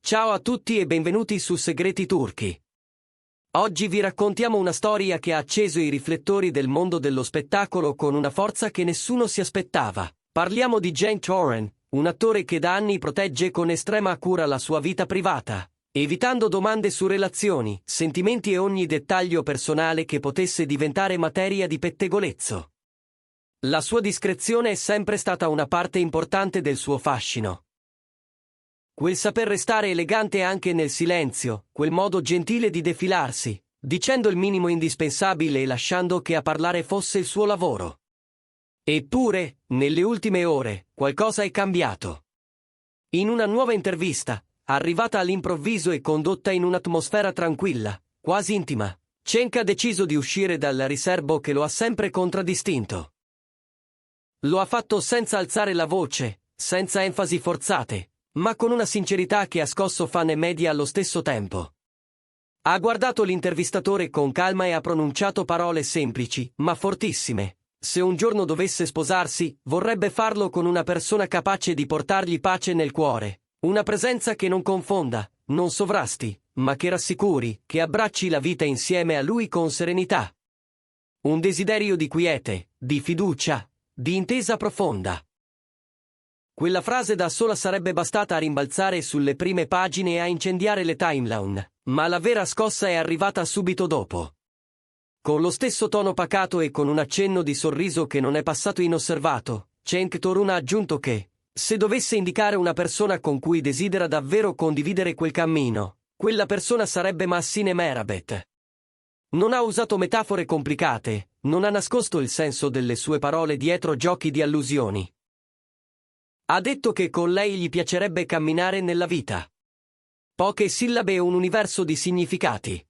Ciao a tutti e benvenuti su Segreti Turchi. Oggi vi raccontiamo una storia che ha acceso i riflettori del mondo dello spettacolo con una forza che nessuno si aspettava. Parliamo di Cenk Toran, un attore che da anni protegge con estrema cura la sua vita privata, evitando domande su relazioni, sentimenti e ogni dettaglio personale che potesse diventare materia di pettegolezzo. La sua discrezione è sempre stata una parte importante del suo fascino. Quel saper restare elegante anche nel silenzio, quel modo gentile di defilarsi, dicendo il minimo indispensabile e lasciando che a parlare fosse il suo lavoro. Eppure, nelle ultime ore, qualcosa è cambiato. In una nuova intervista, arrivata all'improvviso e condotta in un'atmosfera tranquilla, quasi intima, Cenk ha deciso di uscire dal riserbo che lo ha sempre contraddistinto. Lo ha fatto senza alzare la voce, senza enfasi forzate, ma con una sincerità che ha scosso fan e media allo stesso tempo. Ha guardato l'intervistatore con calma e ha pronunciato parole semplici, ma fortissime. Se un giorno dovesse sposarsi, vorrebbe farlo con una persona capace di portargli pace nel cuore, una presenza che non confonda, non sovrasti, ma che rassicuri, che abbracci la vita insieme a lui con serenità. Un desiderio di quiete, di fiducia, di intesa profonda. Quella frase da sola sarebbe bastata a rimbalzare sulle prime pagine e a incendiare le timeline, ma la vera scossa è arrivata subito dopo. Con lo stesso tono pacato e con un accenno di sorriso che non è passato inosservato, Cenk Toran ha aggiunto che, se dovesse indicare una persona con cui desidera davvero condividere quel cammino, quella persona sarebbe Massine Merabet. Non ha usato metafore complicate, non ha nascosto il senso delle sue parole dietro giochi di allusioni. Ha detto che con lei gli piacerebbe camminare nella vita. Poche sillabe e un universo di significati.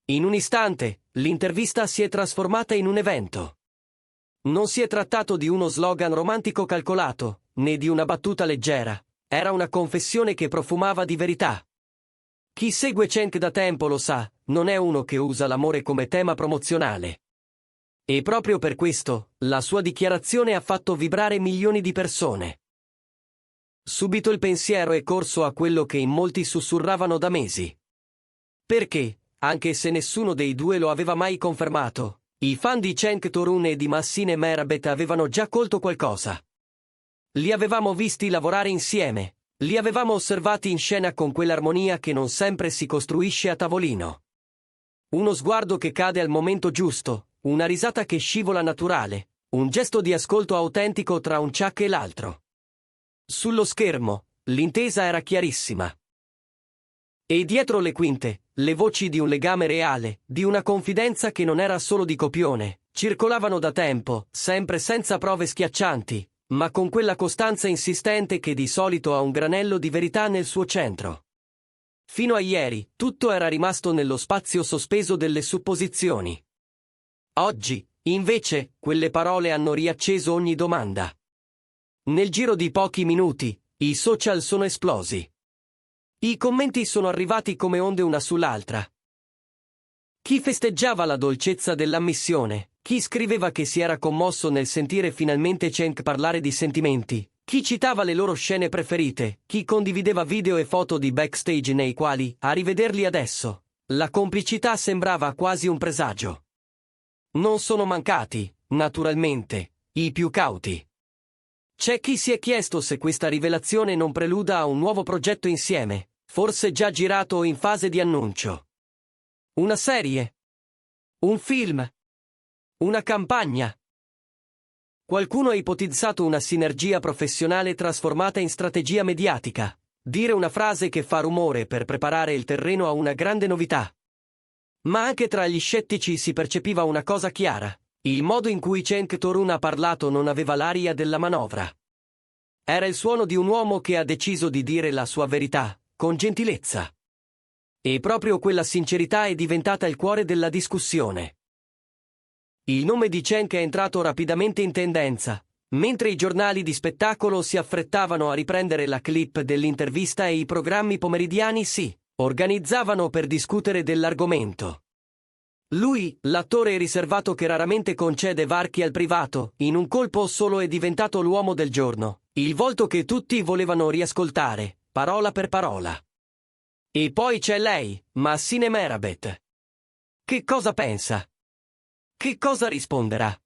In un istante, l'intervista si è trasformata in un evento. Non si è trattato di uno slogan romantico calcolato, né di una battuta leggera. Era una confessione che profumava di verità. Chi segue Cenk da tempo lo sa, non è uno che usa l'amore come tema promozionale. E proprio per questo, la sua dichiarazione ha fatto vibrare milioni di persone. Subito il pensiero è corso a quello che in molti sussurravano da mesi. Perché, anche se nessuno dei due lo aveva mai confermato, i fan di Cenk Toran e di Massine Merabet avevano già colto qualcosa. Li avevamo visti lavorare insieme, li avevamo osservati in scena con quell'armonia che non sempre si costruisce a tavolino. Uno sguardo che cade al momento giusto, una risata che scivola naturale, un gesto di ascolto autentico tra un ciak e l'altro. Sullo schermo, l'intesa era chiarissima. E dietro le quinte, le voci di un legame reale, di una confidenza che non era solo di copione, circolavano da tempo, sempre senza prove schiaccianti, ma con quella costanza insistente che di solito ha un granello di verità nel suo centro. Fino a ieri, tutto era rimasto nello spazio sospeso delle supposizioni. Oggi, invece, quelle parole hanno riacceso ogni domanda. Nel giro di pochi minuti, i social sono esplosi. I commenti sono arrivati come onde una sull'altra. Chi festeggiava la dolcezza dell'ammissione, chi scriveva che si era commosso nel sentire finalmente Cenk parlare di sentimenti, chi citava le loro scene preferite, chi condivideva video e foto di backstage nei quali, a rivederli adesso, la complicità sembrava quasi un presagio. Non sono mancati, naturalmente, i più cauti. C'è chi si è chiesto se questa rivelazione non preluda a un nuovo progetto insieme, forse già girato o in fase di annuncio. Una serie? Un film? Una campagna? Qualcuno ha ipotizzato una sinergia professionale trasformata in strategia mediatica, dire una frase che fa rumore per preparare il terreno a una grande novità. Ma anche tra gli scettici si percepiva una cosa chiara. Il modo in cui Cenk Toran ha parlato non aveva l'aria della manovra. Era il suono di un uomo che ha deciso di dire la sua verità, con gentilezza. E proprio quella sincerità è diventata il cuore della discussione. Il nome di Cenk è entrato rapidamente in tendenza, mentre i giornali di spettacolo si affrettavano a riprendere la clip dell'intervista e i programmi pomeridiani si organizzavano per discutere dell'argomento. Lui, l'attore riservato che raramente concede varchi al privato, in un colpo solo è diventato l'uomo del giorno, il volto che tutti volevano riascoltare, parola per parola. E poi c'è lei, Massine Merabet. Che cosa pensa? Che cosa risponderà?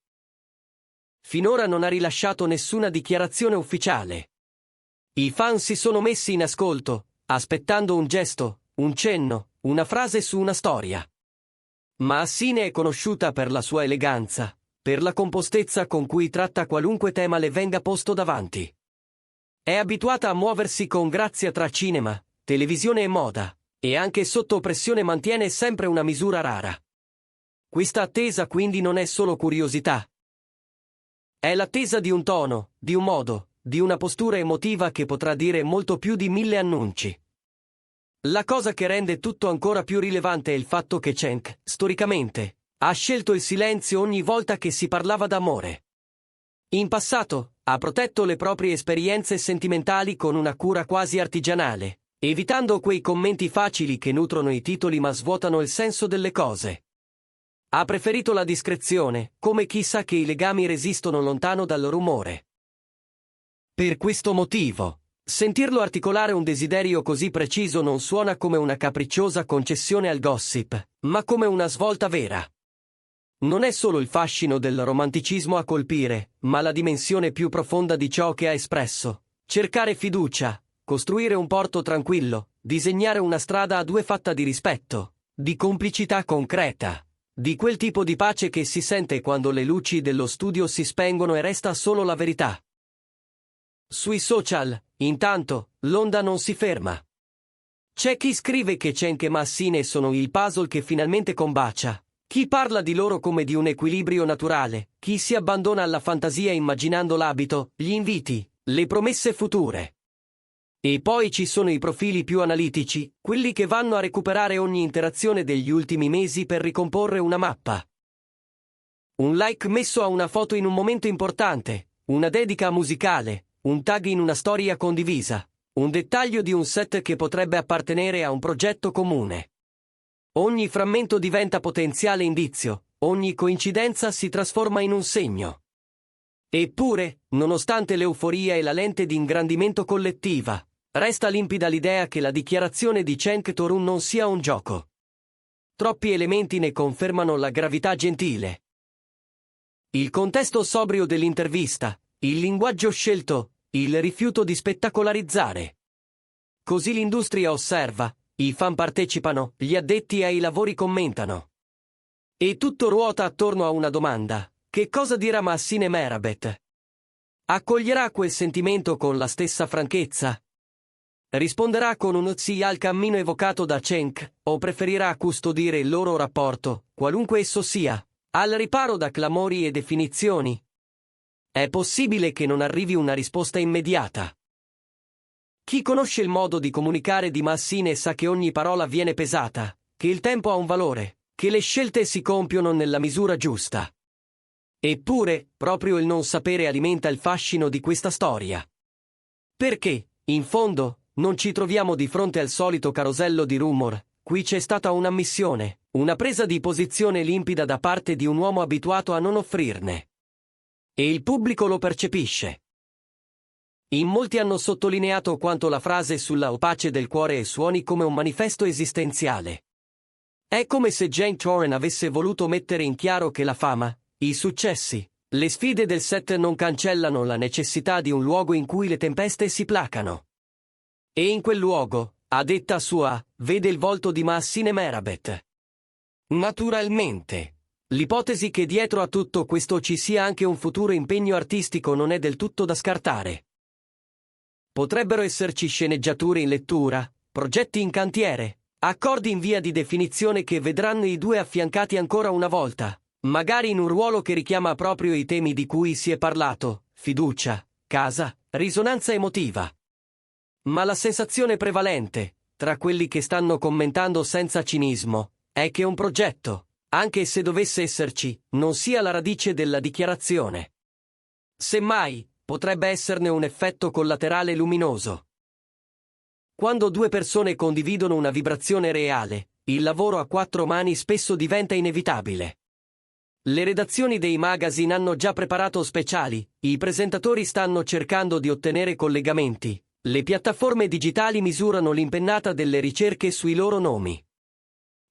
Finora non ha rilasciato nessuna dichiarazione ufficiale. I fan si sono messi in ascolto, aspettando un gesto, un cenno, una frase su una storia. Massine è conosciuta per la sua eleganza, per la compostezza con cui tratta qualunque tema le venga posto davanti. È abituata a muoversi con grazia tra cinema, televisione e moda, e anche sotto pressione mantiene sempre una misura rara. Questa attesa quindi non è solo curiosità. È l'attesa di un tono, di un modo, di una postura emotiva che potrà dire molto più di 1000 annunci. La cosa che rende tutto ancora più rilevante è il fatto che Cenk, storicamente, ha scelto il silenzio ogni volta che si parlava d'amore. In passato, ha protetto le proprie esperienze sentimentali con una cura quasi artigianale, evitando quei commenti facili che nutrono i titoli ma svuotano il senso delle cose. Ha preferito la discrezione, come chi sa che i legami resistono lontano dal rumore. Per questo motivo, sentirlo articolare un desiderio così preciso non suona come una capricciosa concessione al gossip, ma come una svolta vera. Non è solo il fascino del romanticismo a colpire, ma la dimensione più profonda di ciò che ha espresso. Cercare fiducia, costruire un porto tranquillo, disegnare una strada a due fatta di rispetto, di complicità concreta. Di quel tipo di pace che si sente quando le luci dello studio si spengono e resta solo la verità. Sui social, intanto, l'onda non si ferma. C'è chi scrive che Cenk e Massine sono il puzzle che finalmente combacia, chi parla di loro come di un equilibrio naturale, chi si abbandona alla fantasia immaginando l'abito, gli inviti, le promesse future. E poi ci sono i profili più analitici, quelli che vanno a recuperare ogni interazione degli ultimi mesi per ricomporre una mappa. Un like messo a una foto in un momento importante, una dedica musicale, un tag in una storia condivisa, un dettaglio di un set che potrebbe appartenere a un progetto comune. Ogni frammento diventa potenziale indizio, ogni coincidenza si trasforma in un segno. Eppure, nonostante l'euforia e la lente di ingrandimento collettiva, resta limpida l'idea che la dichiarazione di Cenk Torun non sia un gioco. Troppi elementi ne confermano la gravità gentile. Il contesto sobrio dell'intervista, il linguaggio scelto, il rifiuto di spettacolarizzare. Così l'industria osserva, i fan partecipano, gli addetti ai lavori commentano. E tutto ruota attorno a una domanda: che cosa dirà Massine Merabet? Accoglierà quel sentimento con la stessa franchezza? Risponderà con un sì al cammino evocato da Cenk, o preferirà custodire il loro rapporto, qualunque esso sia, al riparo da clamori e definizioni? È possibile che non arrivi una risposta immediata. Chi conosce il modo di comunicare di Massine sa che ogni parola viene pesata, che il tempo ha un valore, che le scelte si compiono nella misura giusta. Eppure, proprio il non sapere alimenta il fascino di questa storia. Perché, in fondo, non ci troviamo di fronte al solito carosello di rumor, qui c'è stata un'ammissione, una presa di posizione limpida da parte di un uomo abituato a non offrirne. E il pubblico lo percepisce. In molti hanno sottolineato quanto la frase sulla pace del cuore suoni come un manifesto esistenziale. È come se Cenk Torun avesse voluto mettere in chiaro che la fama, i successi, le sfide del set non cancellano la necessità di un luogo in cui le tempeste si placano. E in quel luogo, a detta sua, vede il volto di Massine Merabet. Naturalmente, l'ipotesi che dietro a tutto questo ci sia anche un futuro impegno artistico non è del tutto da scartare. Potrebbero esserci sceneggiature in lettura, progetti in cantiere, accordi in via di definizione che vedranno i due affiancati ancora una volta, magari in un ruolo che richiama proprio i temi di cui si è parlato: fiducia, casa, risonanza emotiva. Ma la sensazione prevalente, tra quelli che stanno commentando senza cinismo, è che un progetto, anche se dovesse esserci, non sia la radice della dichiarazione. Semmai, potrebbe esserne un effetto collaterale luminoso. Quando due persone condividono una vibrazione reale, il lavoro a quattro mani spesso diventa inevitabile. Le redazioni dei magazine hanno già preparato speciali, i presentatori stanno cercando di ottenere collegamenti, Le piattaforme digitali misurano l'impennata delle ricerche sui loro nomi.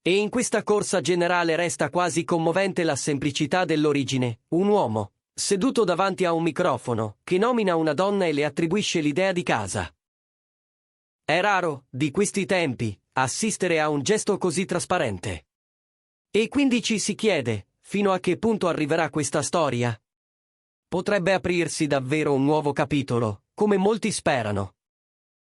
E in questa corsa generale resta quasi commovente la semplicità dell'origine, un uomo, seduto davanti a un microfono, che nomina una donna e le attribuisce l'idea di casa. È raro, di questi tempi, assistere a un gesto così trasparente. E quindi ci si chiede, fino a che punto arriverà questa storia? Potrebbe aprirsi davvero un nuovo capitolo, come molti sperano.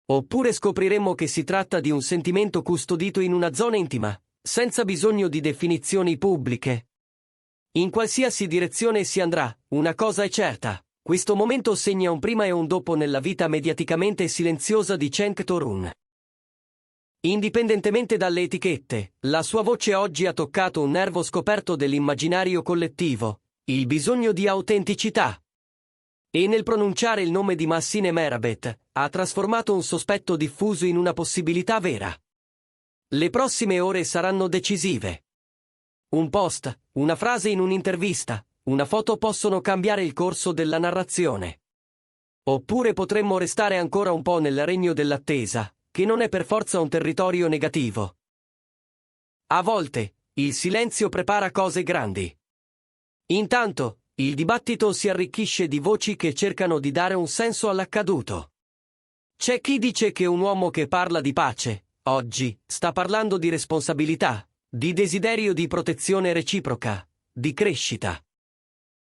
Oppure scopriremo che si tratta di un sentimento custodito in una zona intima, senza bisogno di definizioni pubbliche. In qualsiasi direzione si andrà, una cosa è certa. Questo momento segna un prima e un dopo nella vita mediaticamente silenziosa di Cenk Torun. Indipendentemente dalle etichette, la sua voce oggi ha toccato un nervo scoperto dell'immaginario collettivo, il bisogno di autenticità. E nel pronunciare il nome di Massine Merabet, ha trasformato un sospetto diffuso in una possibilità vera. Le prossime ore saranno decisive. Un post, una frase in un'intervista, una foto possono cambiare il corso della narrazione. Oppure potremmo restare ancora un po' nel regno dell'attesa, che non è per forza un territorio negativo. A volte, il silenzio prepara cose grandi. Intanto, il dibattito si arricchisce di voci che cercano di dare un senso all'accaduto. C'è chi dice che un uomo che parla di pace, oggi, sta parlando di responsabilità, di desiderio di protezione reciproca, di crescita.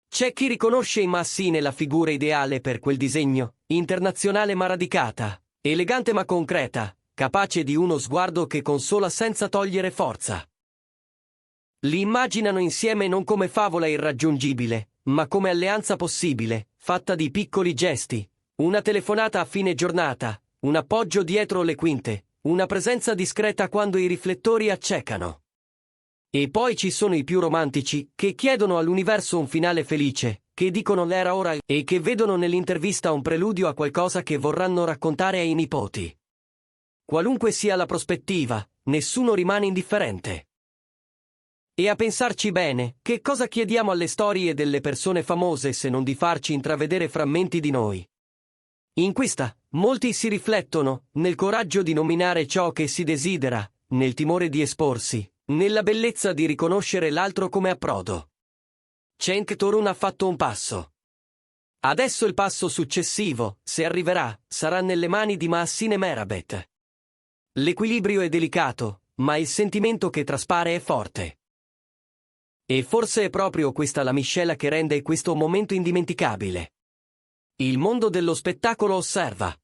C'è chi riconosce in Massine la figura ideale per quel disegno, internazionale ma radicata, elegante ma concreta, capace di uno sguardo che consola senza togliere forza. Li immaginano insieme non come favola irraggiungibile, ma come alleanza possibile, fatta di piccoli gesti, una telefonata a fine giornata, un appoggio dietro le quinte, una presenza discreta quando i riflettori accecano. E poi ci sono i più romantici, che chiedono all'universo un finale felice, che dicono l'era ora e che vedono nell'intervista un preludio a qualcosa che vorranno raccontare ai nipoti. Qualunque sia la prospettiva, nessuno rimane indifferente. E a pensarci bene, che cosa chiediamo alle storie delle persone famose se non di farci intravedere frammenti di noi? In questa, molti si riflettono, nel coraggio di nominare ciò che si desidera, nel timore di esporsi, nella bellezza di riconoscere l'altro come approdo. Cenk Torun ha fatto un passo. Adesso il passo successivo, se arriverà, sarà nelle mani di Massine Merabet. L'equilibrio è delicato, ma il sentimento che traspare è forte. E forse è proprio questa la miscela che rende questo momento indimenticabile. Il mondo dello spettacolo osserva.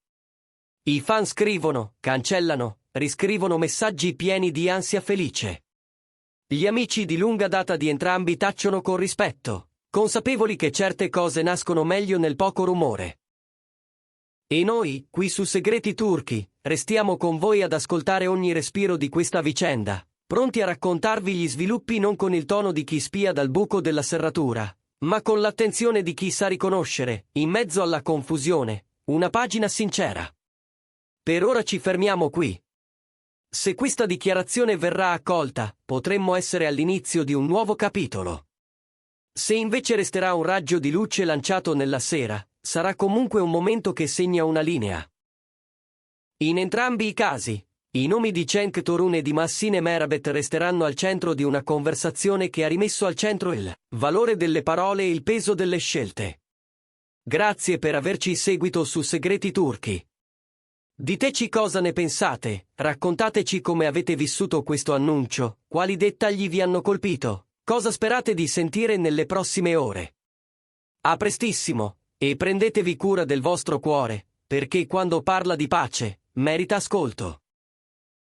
I fan scrivono, cancellano, riscrivono messaggi pieni di ansia felice. Gli amici di lunga data di entrambi tacciono con rispetto, consapevoli che certe cose nascono meglio nel poco rumore. E noi, qui su Segreti Turchi, restiamo con voi ad ascoltare ogni respiro di questa vicenda, pronti a raccontarvi gli sviluppi non con il tono di chi spia dal buco della serratura, ma con l'attenzione di chi sa riconoscere, in mezzo alla confusione, una pagina sincera. Per ora ci fermiamo qui. Se questa dichiarazione verrà accolta, potremmo essere all'inizio di un nuovo capitolo. Se invece resterà un raggio di luce lanciato nella sera, sarà comunque un momento che segna una linea. In entrambi i casi, i nomi di Cenk Torun e di Massine Merabet resteranno al centro di una conversazione che ha rimesso al centro il valore delle parole e il peso delle scelte. Grazie per averci seguito su Segreti Turchi. Diteci cosa ne pensate, raccontateci come avete vissuto questo annuncio, quali dettagli vi hanno colpito, cosa sperate di sentire nelle prossime ore. A prestissimo, e prendetevi cura del vostro cuore, perché quando parla di pace, merita ascolto.